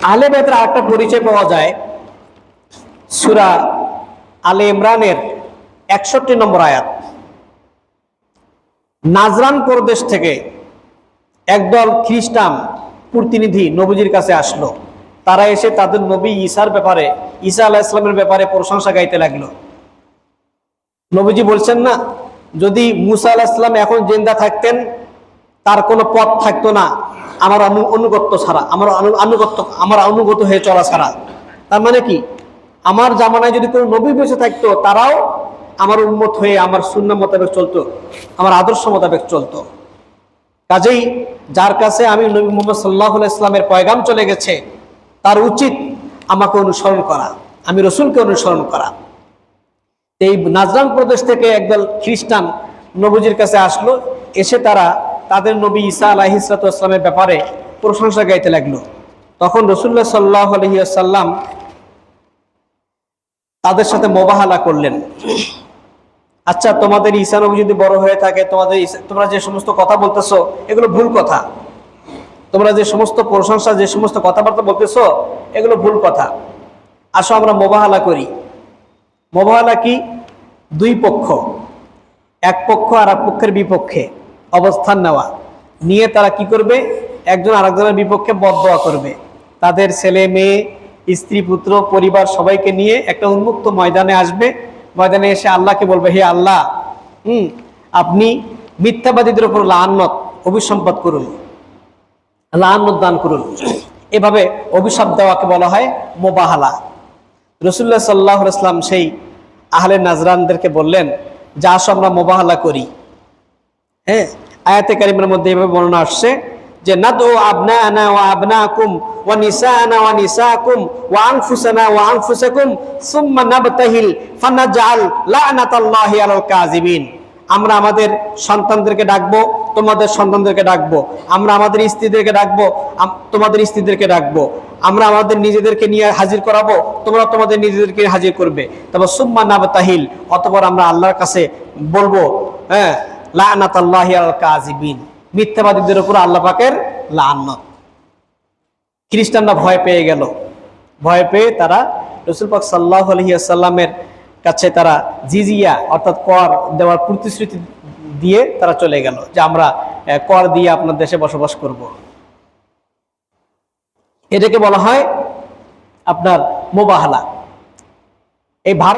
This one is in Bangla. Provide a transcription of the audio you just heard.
আহলে বাইতের আরেকটা পরিচয় পাওয়া যায় সূরা আলে ইমরানের ৬১ নম্বর আয়াত। নাজরান প্রদেশ থেকে একদল খ্রিস্টান প্রতিনিধি নবীজির কাছে আসলো। তারা এসে তাদের নবী ঈসার ব্যাপারে, ঈসা আলাইহিস সালামের ব্যাপারে প্রশংসা গাইতে লাগলো। নবীজি বলছেন না, যদি মুসা আলাইহিস সালাম এখন জিন্দা থাকতেন তার কোনো পথ থাকতো না আমার অনুগত্য ছাড়া, আমার অনুগত হয়ে চলা ছাড়া। তার মানে কি, আমার জামানায় যদি কোনো নবী বেঁচে থাকতো তারাও আমার উম্মত হয়ে আমার সুন্নাহ মোতাবেক চলতো, আমার আদর্শ মোতাবেক চলতো। কাজেই যার কাছে আমি নবী মুহাম্মদ সাল্লাল্লাহু আলাইহি ওয়াসাল্লামের পয়গাম চলে গেছে তার উচিত আমাকে অনুসরণ করা, আমি রসুলকে অনুসরণ করা। এই নাজরান প্রদেশ থেকে একদল খ্রিস্টান নবীজির কাছে আসলো। এসে তারা তাদের নবী ঈসা আলাইহিস সালামের ব্যাপারে প্রশংসা গাইতে লাগলো। তখন রাসূলুল্লাহ সাল্লাল্লাহু আলাইহি ওয়াসাল্লাম তাদের সাথে মোবাহালা করলেন, আচ্ছা তোমাদের ঈসা নবী যদি বড় হয়ে থাকে, তোমরা যে সমস্ত কথা বলতেছো এগুলো ভুল কথা, তোমরা যে সমস্ত প্রশংসা, যে সমস্ত কথাবার্তা বলতেছো এগুলো ভুল কথা। আসো আমরা মোবাহালা করি। মোবাহালা কি? দুই পক্ষ, এক পক্ষ আর এক পক্ষের বিপক্ষে অবস্থান নেওয়া, নিয়ে তারা কি করবে, একজন আরেকজনের বিপক্ষে বদদোয়া করবে। তাদের ছেলে মেয়ে, স্ত্রী পুত্র পরিবার সবাইকে নিয়ে একটা উন্মুক্ত ময়দানে আসবে। ময়দানে এসে আল্লাহকে বলবে, হে আল্লাহ, আপনি মিথ্যাবাদীদের উপর লাআনত, অভিসম্পাত করুন, লাআনত দান করুন। এভাবে অভিশাপ দেওয়াকে বলা হয় মোবাহালা। রাসূলুল্লাহ সাল্লাল্লাহু আলাইহি ওয়াসাল্লাম সেই আহলে নাজরানদেরকে বললেন যে আসো আমরা মোবাহালা করি। হ্যাঁ, আয়াতে কারিমার মধ্যে এভাবে বর্ণনা আসছে যে নাদউ আবনানা ওয়া আবনাকুম ওয়া নিসাআনা ওয়া নিসাআকুম ওয়া আনফুসানা ওয়া আনফুসাকুম সুম্মা নাবতাহিল ফানাজআল লা'নাতাল্লাহি আলাল কাযিবিন। আমরা আমাদের সন্তানদেরকে ডাকবো, তোমাদের সন্তানদেরকে ডাকবো, আমরা আমাদের স্ত্রীদেরকে ডাকবো, তোমাদের স্ত্রীদেরকে ডাকবো, আমরা আমাদের নিজেদেরকে নিয়ে হাজির করাবো, তোমরা তোমাদের নিজেদেরকে হাজির করবে। তারপর সুম্মা নাবতাহিল, অতঃপর আমরা আল্লাহর কাছে বলবো, হ্যাঁ, লা'নাতাল্লাহি আলাল কাযিবিন, মিথ্যাবাদীদের উপর আল্লাহ পাকের লাআনত। খ্রিস্টানরা ভয় পেয়ে গেল। ভয় পেয়ে তারা রাসূল পাক সাল্লাল্লাহু আলাইহি ওয়াসাল্লামের কাছে তারা জিজিয়া অর্থাৎ কর দেওয়ার প্রতিশ্রুতি দিয়ে তারা চলে গেল যে আমরা কর দিয়ে আপনার দেশে বসবাস করব। এটাকে বলা হয় আপনার মোবাহালা। এই ভারত